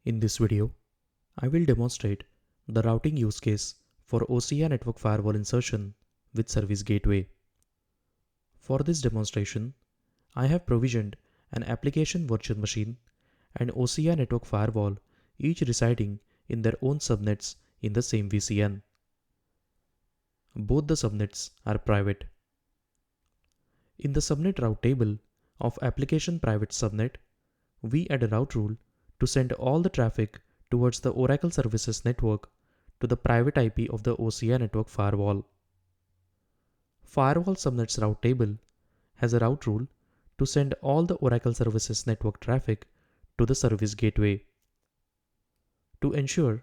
In this video, I will demonstrate the routing use case for OCI network firewall insertion with Service Gateway. For this demonstration, I have provisioned an application virtual machine and OCI network firewall, each residing in their own subnets in the same VCN. Both the subnets are private. In the subnet route table of application private subnet, we add a route rule to send all the traffic towards the Oracle Services network to the private IP of the OCI network firewall. Firewall subnets route table has a route rule to send all the Oracle Services network traffic to the service gateway. To ensure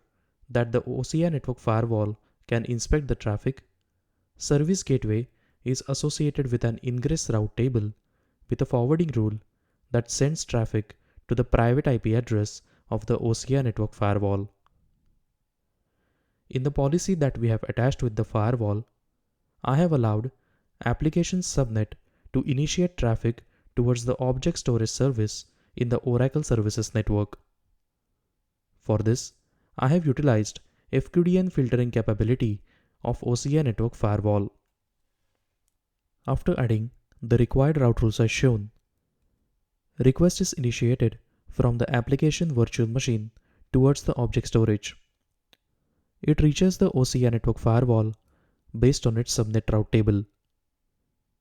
that the OCI network firewall can inspect the traffic, service gateway is associated with an ingress route table with a forwarding rule that sends traffic to the private IP address of the OCI network firewall. In the policy that we have attached with the firewall, I have allowed application subnet to initiate traffic towards the object storage service in the Oracle Services network. For this, I have utilized FQDN filtering capability of OCI network firewall. After adding the required route rules as shown, request is initiated from the application virtual machine towards the object storage. It reaches the OCI network firewall based on its subnet route table.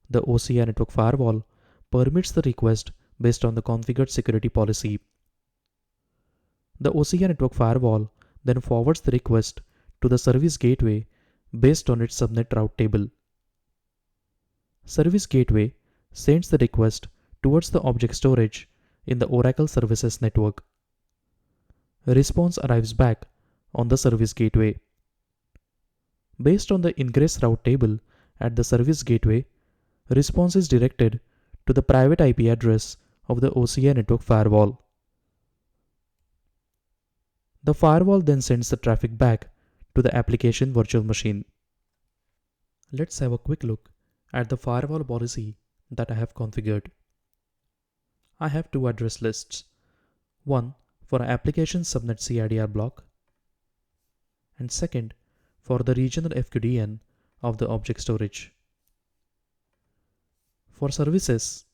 The OCI network firewall permits the request based on the configured security policy. The OCI network firewall then forwards the request to the service gateway based on its subnet route table. Service gateway sends the request towards the object storage in the Oracle Services network. A response arrives back on the service gateway. Based on the ingress route table at the service gateway, response is directed to the private IP address of the OCI network firewall. The firewall then sends the traffic back to the application virtual machine. Let's have a quick look at the firewall policy that I have configured. I have two address lists, one for application subnet CIDR block and second for the regional FQDN of the object storage. For services,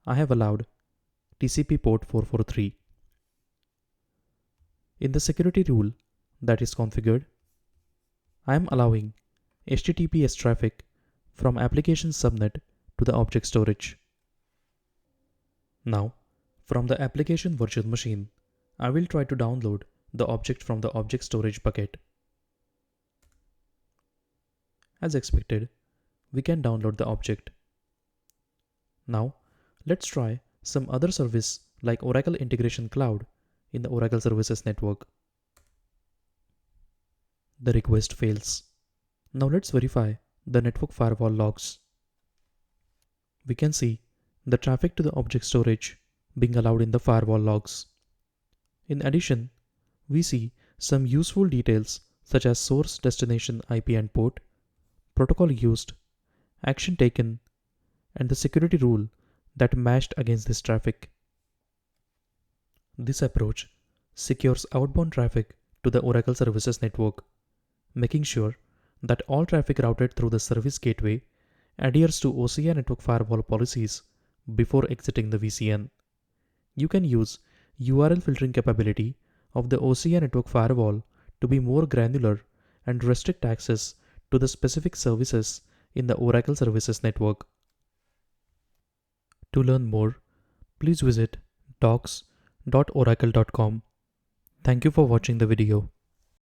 I have allowed TCP port 443. In the security rule that is configured, I am allowing HTTPS traffic from application subnet to the object storage. Now, from the application virtual machine, I will try to download the object from the object storage bucket. As expected, we can download the object. Now, let's try some other service like Oracle Integration Cloud in the Oracle Services network. The request fails. Now let's verify the network firewall logs. We can see the traffic to the object storage being allowed in the firewall logs. In addition, we see some useful details such as source, destination, IP and port, protocol used, action taken, and the security rule that matched against this traffic. This approach secures outbound traffic to the Oracle Services network, making sure that all traffic routed through the service gateway adheres to OCI network firewall policies before exiting the VCN. You can use URL filtering capability of the OCI network firewall to be more granular and restrict access to the specific services in the Oracle Services network. To learn more, please visit docs.oracle.com. Thank you for watching the video.